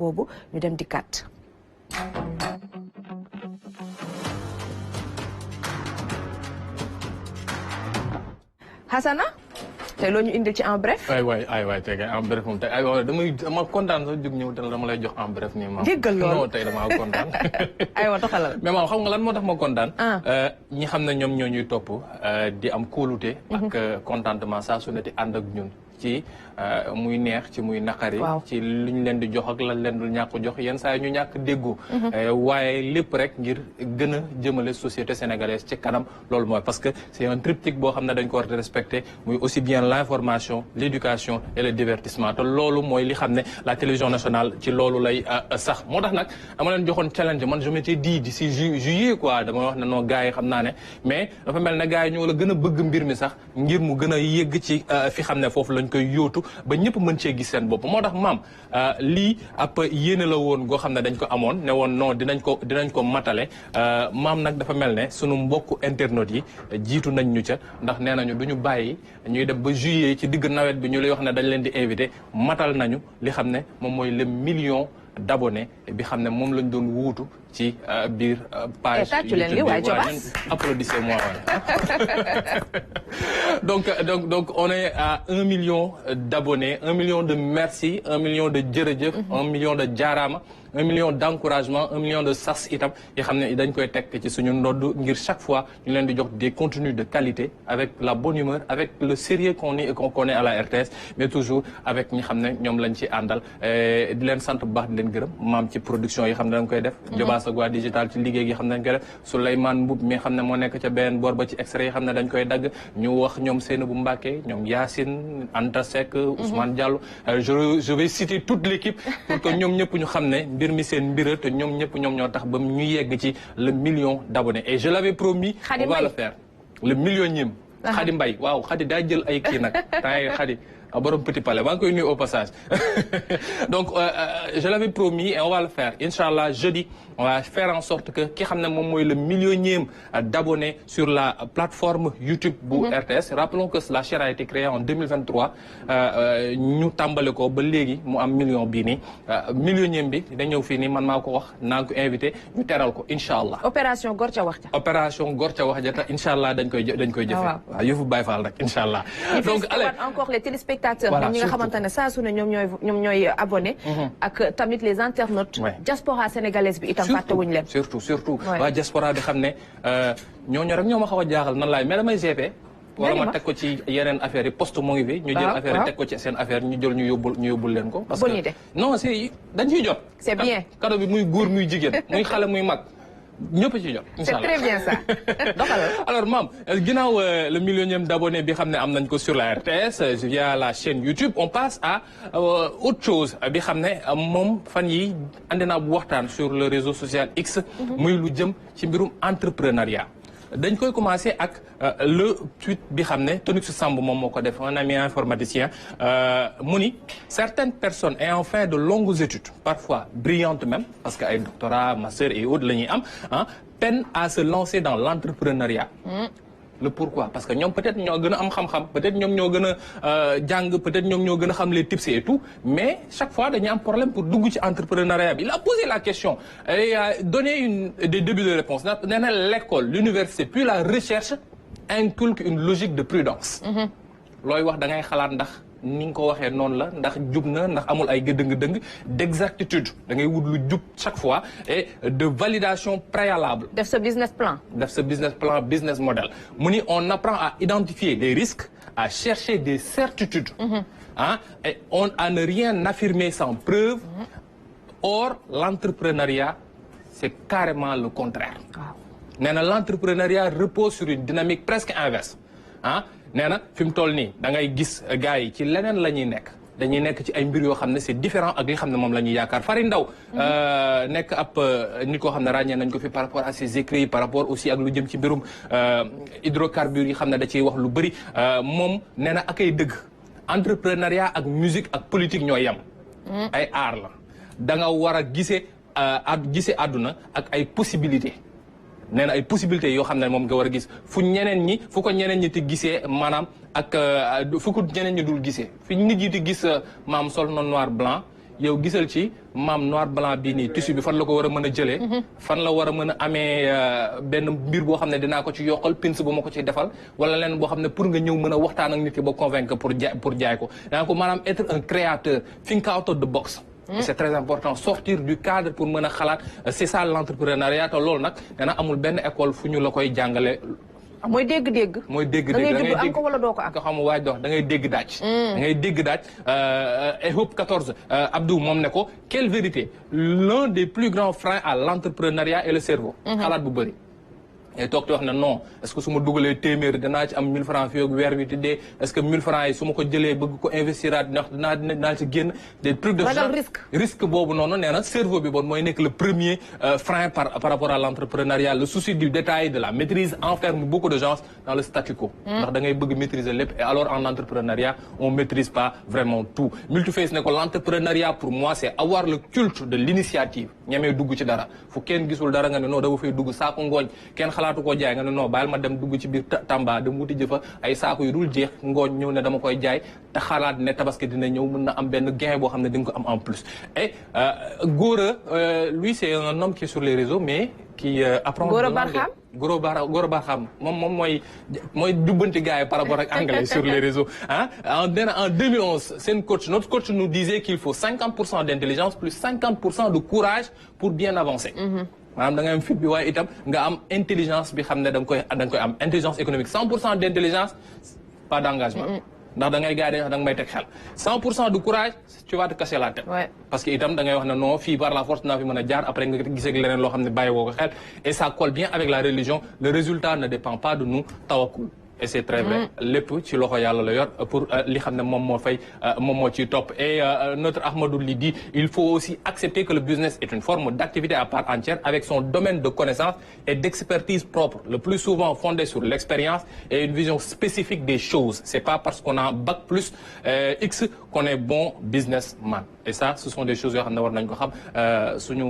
boobu ñu dem di kat Hassana tey loo ñu indil ci en bref. waay tey en bref moom tey dama kontaan sax jóg ñëw dama lay jox en bref nii maam. déggal loolu non tey damaa kontaan. aywa taxalal. mais maam xam nga lan moo tax ma kontaan. ñi xam ne ñoom ñoo ñuy topp di am kóolute. ak contentement saa su ne di ànd ak ñun. ci muy neex ci muy naqari. ci lu ñu leen di jox ak lan leen dul ñàkk jox yenn saa yi ñu ñàkk déggoo. waaye lépp rek ngir gën a jëmale société sénégalaise ci kanam loolu mooy parce que c'est un triptyque boo xam ne dañ ko war a respecter muy aussi bien l'information l'éducation et le divertissement te loolu mooy li xam ne la télévision nationale ci loolu lay sax moo tax nag dama leen joxoon challenge man je m'étais dit d'ici juillet quoi dama wax ne non gars yi xam naa ne mais dafa mel ne gars yi ñoo la gën a bëgg mbir mi sax ngir mu gën a yegg ci fi xam ne foofu lañ koy yóotu ba ñëpp mën cee gis seen bopp moo tax maam lii ab yéene la woon goo xam ne dañ ko amoon ne woon non dinañ ko matale maam nag dafa mel ne sunu mbokku internautes yi jiitu nañ ñu ca ndax nee nañu du ñu bàyyi ñuy dem ba juillet ci digg nawet bi ñu lay wax ne dañ leen di invité matal nañu li xam ne moom mooy le million d'abonnés bi xam ne moom lañ doon wuutu ci biir page YouTube applaudissez-moi donc on est à 1 million d'abonnés 1 million de merci 1 million de jërëjëf 1 million de jaaraama 1 million d'encouragement 1 million de sas itam yi xam ne dañ koy teg ci suñu ndodd ngir chaque fois ñu leen di jox des contenus de qualité avec la bonne humeur avec le sérieux qu'on connaît à la RTS mais toujours avec ñi xam ne ñoom lañ ci àndal di leen sant bu baax di leen gërëm maam ci production yi xam ne dañ koy def Sagwa digital ci liggéey gi xam ne dañ koy def Souleymane Mboup mi xam ne moo nekk ca benn boor ba ci extrait yi xam ne dañ koy dagg ñu wax ñoom Seynabou Mbacké ñoom Yacine Anta Seck Ousmane Diallo je vais citer toute l'équipe pour que ñoom ñëpp ñu xam ne mbir mi seen mbira te ñoom ñëpp ñoom ñoo tax ba ñu yegg ci le million d'abonnés et je l'avais promis on va le faire le million ñim Khady Mbaye waaw Khady daa jël ay kii nag temps Khady borom Petit Palais maa ngi koy nuyu au passage donc je l'avais promis et on va le faire Inch'Allah jeudi on va faire en sorte que ki xam ne moom mooy le millionième d'abonnés sur la plateforme YouTube bu RTS rappelons que la chaîne a été créée en 2023 ñu tàmbale ko ba léegi mu am million bii nii millionième bi da ñëw fii nii man maa ko wax naa ko invité ñu teral ko Inch'Allah opération Gor ca wax ja opération Gor ca wax ja te Inch'Allah dañ koy jëfe waaw yëfu Baye Fall rek Inch'Allah donc allez encore les téléspectateurs ñi nga xamante ne saa su ne ñoom ñooy abonné ak tamit les internautes diaspora sénégalaise bi itam fàttewuñu leen surtout waa diaspora bi xam ne ñooñu rek ñoo ma xaw a jaaxal nan laay mais damay GP wala ma teg ko ci yeneen affaires yi poste moo ngi fi ñu jël affaire yi teg ko ci seen affaire ñu jël ñu yóbbul leen ko parce que non c'est dañ ciy jot c'est bien cadeau bi muy góor muy jigéen muy xale muy mag ñëpp ci jot c'est très bien ça doxalal alors maam ginnaaw le millionième d'abonnés bi xam ne am nañ ko sur la RTS via la chaîne YouTube on passe à autre chose bi xam ne moom fan yi andi naa bu waxtaan sur le réseau social X muy lu jëm ci mbirum entrepreneuriat dañ koy commencer ak le tweet bi xam ne Tonix Samb moom moo ko def un ami informaticien mu ni certaines personnes ayant fait de longues études parfois brillantes même parce que ay doctorat master et autres la ñuy am peinent à se lancer dans l'entrepreneuriat le pourquoi parce que ñoom peut-être ñoo gën a am xam-xam peut-être ñoom ñoo gën a jàng peut-être ñoom ñoo gën a xam les tips et tout mais chaque fois dañuy am problème pour dugg ci entrepreneuriat bi il a posé la question et a donné des débuts de réponse nee na l'école l'université puis la recherche inculque une logique de prudence looy wax da ngay xalaat ndax ni nga ko waxee noonu la ndax jub na ndax amul ay gëdëng-dëng d'exactitude da ngay wut lu jub chaque fois et de validation préalable def sa business plan business model mu ni on apprend à identifier des risques à chercher des certitudes et à ne rien affirmer sans preuve or l'entrepreneuriat c'est carrément le contraire nee na l'entrepreneuriat repose sur une dynamique presque inverse nee na fi mu toll nii da ngay gis gars yi ci leneen la ñuy nekk dañuy nekk ci ay mbir yoo xam ne c'est différent ak li xam ne moom la ñuy yaakaar Fary Ndaw nekk ab nit koo xam ne ràññee nañ ko fi par rapport à ses écrits par rapport aussi ak lu jëm ci mbirum hydrocarbures yi xam ne da ciy wax lu bëri moom nee na ak ay dëgg entrepreneuriat ak musique ak politique ñooy yem ay art la da nga war a gisee àdduna ak ay possibilités nee na ay possibilités yoo xam ne moom nga war a gis fu ko ñeneen ñi te gisee maanaam ak fu ko ñeneen ñi dul gisee fi nit ñi di gis maam sol noir blanc yow gisal ci maam noir blanc bii nii tissu bi fan la ko war a mën a jëlee fan la war a mën a amee benn mbir boo xam ne dinaa ko ci yokkal pins bu ma ko ci defal wala leen boo xam ne pour nga ñëw mën a waxtaan ak nit ki ba convaincre pour jaay ko daa ko maanaam être un créateur think out of the box. C'est très important sortir du cadre pour mën a xalaat c'est ça l'entrepreneuriat te loolu nag dana amul benn école fu ñu la koy jàngale. mooy dégg-dégg. mooy dégg-dégg da ngay dégg am ko wala doo ko am. nga xam waaj dox da ngay dégg daaj. da ngay dégg daaj Hope 14 Abdou moom ne ko quelle vérité l'un des plus grands freins à l'entrepreneuriat est le cerveau. xalaat bu bëri. et toog te wax ne non est-ce que su ma dugalee téeméer danaa ci am 1000 francs fii ak weer wi te dee est-ce que 1000 francs yi su ma ko jëlee bëgg ko investiraat ndax dinaa ci génn des trucs de genre risque boobu noonu nee na cerveau bi bon mooy nekk le premier frein par rapport à l'entrepreneuriat le souci du détail de la maîtrise enferme beaucoup de gens dans le statu quo ndax da ngay bëgg maîtriser lépp et alors en entrepreneuriat on maîtrise pas vraiment tout Multiface ne ko l'entrepreneuriat pour moi c'est avoir le culte de l'initiative ñamee dugg ci dara fu kenn gisul dara nga ne non dafa fay dugg saako ngooñ kenn xalaatu koo jaay nga ne non bàyyil ma dem dugg ci biir Tamba dem wuti jëfa ay saako yu dul jeex ngooñ ñëw ne dama koy jaay te xalaat ne tabaski dina ñëw mën na am benn gain boo xam ne di nga ko am en plus et Gora lui c'est un homme qui est sur les réseaux mais qui apprend Gora Barham Gora Barham moom mooy jubbanti gars yi par rapport ak anglais sur les réseaux ah en 2011 seen coach notre coach nous disait qu'il faut 50% d'intelligence plus 50% de courage pour bien avancer maanaam da ngay am fit bi waaye itam nga am intelligence bi xam ne da nga koy am intelligence économique 100% d'intelligence pas d'engagement ndax da ngay gars yi da nga may teg xel 100% de courage tu vas te casser la tête parce que itam da ngay wax ne non fii par la force naa fi mën a jaar après nga gisee leneen loo xam ne bàyyi woo ko xel et ça colle bien avec la religion le résultat ne dépend pas de nous tawakkul et c'est très vrai lépp ci loxo yàlla la yor pour li xam ne moom moo ciy topp et notre Ahmadou li dit il faut aussi accepter que le business est une forme d'activité à part entière avec son domaine de connaissance et d'expertise propre le plus souvent fondé sur l'expérience et une vision spécifique des choses c'est pas parce qu'on a bac plus X qu'on est bon businessman et ça ce sont des choses yoo xam ne war nañ ko xam suñu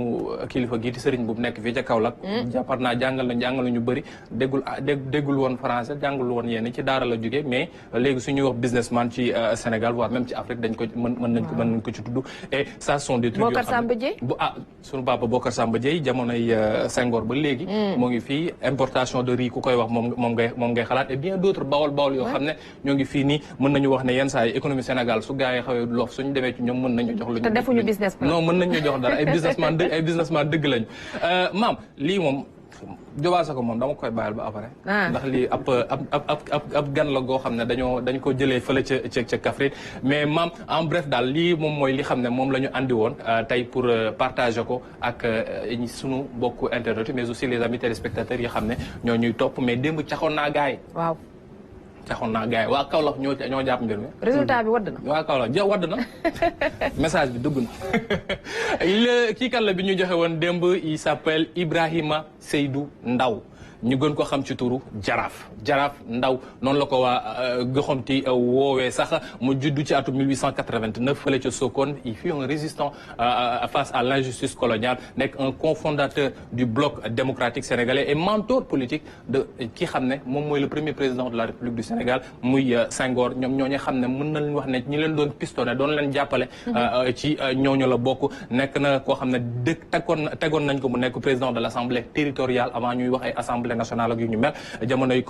kilifa gii di sëriñ bu nekk fii ca Kaolack jàppar naa jàngal ñu bëri déggul woon français jàngul woon yéen ci daara la jógee mais léegi suñuy wax businessman ci Sénégal voire même ci Afrique dañ ko mën nañ ko ci tudd et ça sont des trucs Bocar Samba Dièye suñu papa Bocar Samba Dièye jamonoy Senghor ba léegi moo ngi fii importation de riz ku koy wax moom ngay xalaat et bien d'autres bawol yoo xam ne ñoo ngi fii nii mën nañu wax ne yenn saa yi économie Sénégal su gars yi xawee loof suñu demee ci ñoom mën nañu jox te defuñu business plan non mën nañu jox dara ay businessman dëgg lañu maam lii moom jobaasa ko moom dama koy bàyyil ba après ndax lii ab gan la goo xam ne dañ ko jëlee fële ca Kaffrine mais maam en bref daal lii moom mooy li xam ne moom la ñu andi woon tey pour partager ko ak sunu mbokku internet mais aussi les amis téléspectateurs yi xam ne ñoo ñuy topp mais démb caxoon naa gars yi waaw caxoon naa gars yi waa Kaolack ñoo jàpp mbir mi résultat bi wadd na waa Kaolack wadd na message bi dugg na kii kan la bi ñu joxe woon démb il s'appelle Ibrahima Seydou Ndaw ñu gën ko xam ci turu Jaraaf Ndaw noonu la ko waa goxamti woowee sax mu juddu ci atum 1889 fële ca Sokone il fut un résistant face à l'injustice coloniale nekk un cofondateur du bloc démocratique sénégalais et mentor politique de ki xam ne moom mooy le premier président de la République du Sénégal muy Senghor ñoom ñooñu xam ne mën nañ wax ne ñi leen doon pistonné doon leen jàppale ci ñooñu la bokk nekk na koo xam ne tegoon nañ ko mu nekk président de l'Assemblée territoriale avant ñuy wax ay assemblée nationale ak yu ñu mel jamonoy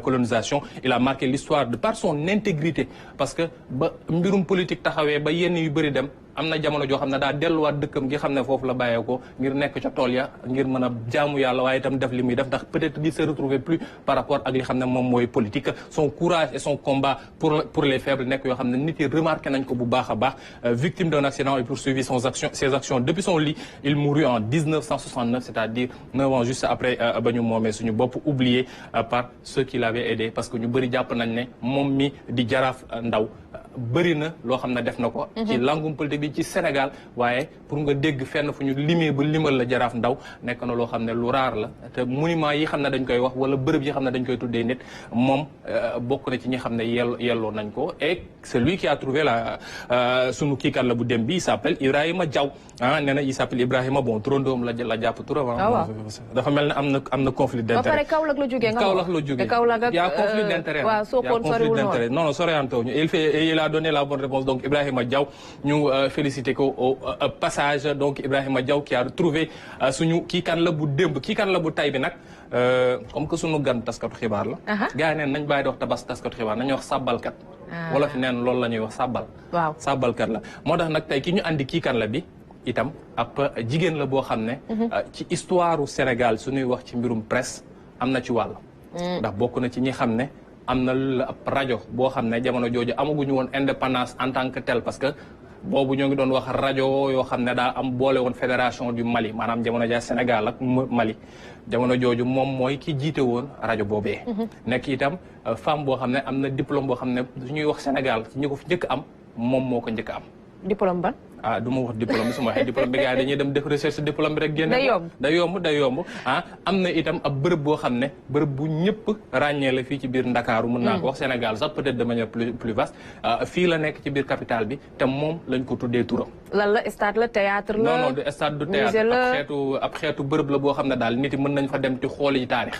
colonisation il a marqué l'histoire de par son intégrité parce que ba mbirum politique taxawee ba yenn yu bëri dem am na jamono joo xam ne daa delluwaat dëkkam gi xam ne foofu la bàyyeekoo ngir nekk ca tool ya ngir mën a jaamu yàlla waaye itam def li muy def ndax peut-être il se retrouver plus par rapport ak li xam ne moom mooy politique son courage et son combat pour les faibles nekk yoo xam ne nit yi remarqué nañ ko bu baax a baax victime d'un accident et poursuivi ses actions depuis son lit il mourut en 1969 c'est-à-dire 9 ans juste après ba ñu moomee suñu bopp oublié par ceux qui l'avaient aidé parce que ñu bëri jàpp nañ ne moom mi di Jaraaf Ndaw bëri na loo xam ne def na ko ci langum politique bi ci Sénégal waaye pour nga dégg fenn fu ñu limee ba limal la Jaraaf Ndaw nekk na loo xam ne lu raar la te monument yi xam ne dañ koy wax wala bërëb yi xam ne dañ koy tuddee nit moom bokk na ci ñi xam ne yelloo nañ ko et c'est lui qui a trouvé la sunu kiikat la bu dem bi il s'appelle Ibrahima Diaw nee na il s'appelle Ibrahima bon turandoom la jàpp turam dafa mel ne am na conflit d'intérêt ba pare Kaolack la jógee Kaolack la jógee y a conflit d'intérêt waaw Sokone soriwul non soriantoo ñu et il a donné la bonne réponse. Donc Ibrahima Diaw, ñu félicité ko au passage. Donc Ibrahima Diaw qui a retrouvé suñu kii kan la bu démb kii kan la bu tay bi nag comme que suñu gan taskatu xibaar la. gars yi neen nañ bàyyi di wax tabas taskatu xibaar nañuy wax sàbbalkat. wala fi neen loolu la ñuy wax sàbbal. waaw sàbbalkat la moo tax nag tey ki ñu andi kii kan la bi itam ab jigéen la boo xam ne. ci histoire u Sénégal suñuy wax ci mbirum presse am na ci wàll. ndax bokk na ci ñi xam ne am na ab rajo boo xam ne jamono jooju amaguñu woon indépendance en tant que tel parce que boobu ñoo ngi doon wax rajo yoo xam ne daa am boole woon fédération du Mali maanaam jamono ja Sénégal ak Mali jamono jooju moom mooy ki jiite woon rajo boobee. nekk itam femme boo xam ne am na diplôme boo xam ne su ñuy wax Sénégal ci ñi ko fi njëkk am moom moo ko njëkk am. diplôme ban. ah du ma wax diplôme bi su ma waxee diplôme bi gars yi dañuy dem def recherche diplôme bi rek génne. day yomb ah am na itam ab bërëb boo xam ne bërëb bu ñëpp ràññee la fii ci biir Ndakaaru mën naa ko wax Sénégal sax peut-être de manière plus vaste fii la nekk ci biir capitale bi te moom lañ ko tuddee turam. lan la stade la théâtre la. non du stade du théâtre ab xeetu bërëb la boo xam ne daal nit yi mën nañ fa dem ci xooli ji taarix.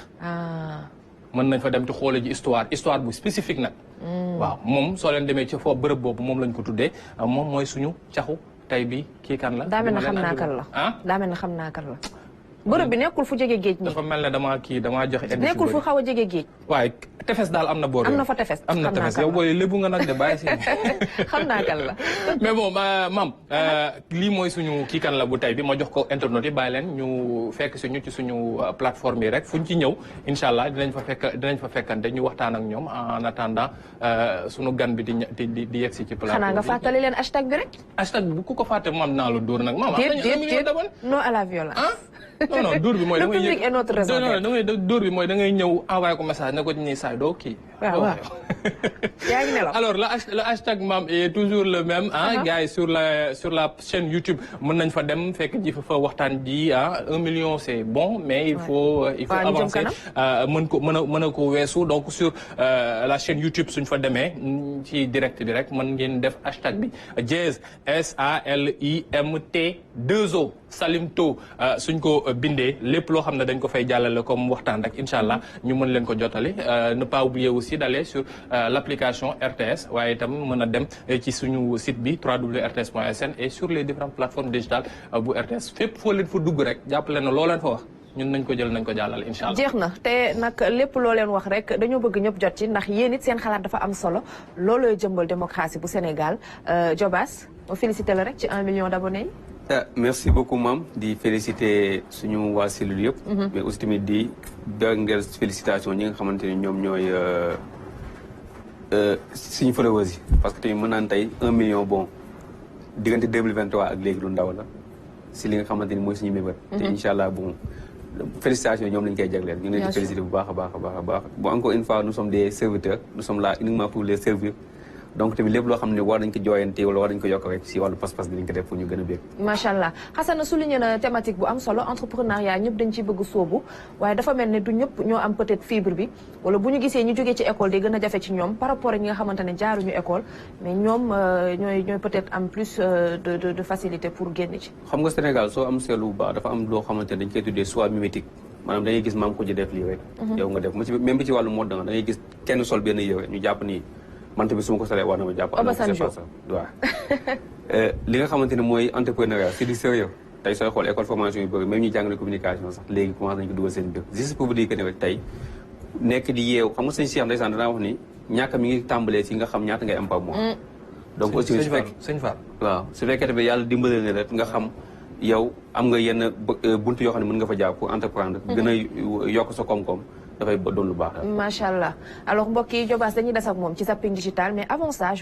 mën nañ fa dem ci xooli ji histoire bu spécifique nag. waaw moom soo leen demee ci foofu bërëb boobu moom lañ ko tuddee moom mooy suñu caxu tay bi kii kan la. daa mel ne xam naa kan la daa mel ne xam naa kan la. bërëb bi nekkul fu jege géej ñi. dafa mel ne damaa joxe. nekkul fu xaw a jege géej. waaye tefes daal am na boor. am na fa tefes am na tefes yow booy lébu nga nag de bàyyi si. xam naa kan la. mais bon maam lii mooy suñu kii kan la bu tay bi ma jox ko internet yi bàyyi leen ñu fekk suñu ci suñu plateforme yi rek fuñ ci ñëw incha allah dinañ fa fekkante ñu waxtaan ak ñoom en attendant suñu gan bi di yegg si ci plateforme. xanaa nga fàttali leen hashtag bi rek. hashtag bi ku ko fàtte maam naa la dóor nag. maam non à la violence. non dóor bi mooy le public est notre raison d'être. dóor bi mooy da ngay ñëw envoyé ko message ne ko ñuy saay doo kii. waaw yaa ngi nelaw. alors le hashtag maam est toujours le même gars yi sur la chaîne YouTube mën nañ fa dem fekk ji fa waxtaan ji 1 million c'est bon mais il faut avancer mën a ko weesu donc sur la chaîne YouTube suñ fa demee ci direct bi rek mën ngeen def hashtag bi Jazz SALIMT 2O Salimto suñ ko bindee lépp loo xam ne dañ ko fay jàllale comme waxtaan rek incha allah ñu mën leen ko jottali ne pas oublier aussi d'aller sur l'application RTS waaye itam mën a dem ci suñu site bi www.rts.sn et sur les différentes plateformes digitales bu RTS fépp foo leen fa dugg rek jàppale na loo leen fa wax ñun nañ ko jël nañ ko jàllale incha allah. jeex na te nag lépp loo leen wax rek dañoo bëgg ñëpp jot ci ndax yéen it seen xalaat dafa am solo loolooy jëmbal démocratie bu Sénégal Diobass ma félicité la rek ci 1 million d'abonnés. merci beaucoup Mame di féliciter suñu waa cellule yëpp. mais aussi tamit di ngeen félicitation ñi nga xamante ne ñoom ñooy suñu followers yi parce que tamit mën naan tey 1 million bon diggante 2023 ak léegi lu ndaw la si li nga xamante ni mooy suñu mébét. te incha allah bon félicitations ñoom lañ koy jagleel. ñu ngi leen di féliciter bu baax a baax bon encore une fois nous sommes des serviteurs nous sommes là uniquement pour les servir. donc tamit lépp loo xam ne war nañ ko jooyante wala war nañ ko yokk rek si wàllu pas-pas bi dañ ko def pour ñu gën a bég. macha allah Xasana souligné na thématique bu am solo entrepreneuriat ñëpp dañ ciy bëgg sóobu waaye dafa mel ne du ñëpp ñoo am peut-être fibre bi wala bu ñu gisee ñu jógee ci école di gën a jafe ci ñoom par rapport ak ñi nga xamante ne jaaruñu école mais ñoom ñooy peut-être am plus de facilité pour génn ci. xam nga Sénégal soo am seetlu bu baax dafa am loo xamante ne dañ koy tuddee choix mimétique maanaam da ngay gis maam ko ji def lii rek. yow nga def même bi ci wàllu mode da ngay gis kenn sol benn yére ñu jàpp nii man tamit su ma ko solee war na ma jàpp. Obasanjo waaw li nga xamante ne mooy entrepreneuriat c'est du sérieux tey sooy xool école formation yu bëri même ñuy jàngale communication sax léegi commencé nañu ko dugal seen biir juste pour vous dire que ne rek tey nekk di yeew xam nga sëñ Cheikh ndeysaan danaa wax ni ñàkk mi ngi tàmbalee si nga xam ñaata ngay am par mois. donc aussi su fekkee tamit yàlla dimbale na rek nga xam yow am nga yenn buntu yoo xam ne mën nga fa jaar pour entreprendre. gën a yokk sa koom-koom. dafay doon lu baax. macha allah alors mbokk yi Diobass dañuy des ak moom ci Zapping Digital mais avant ça.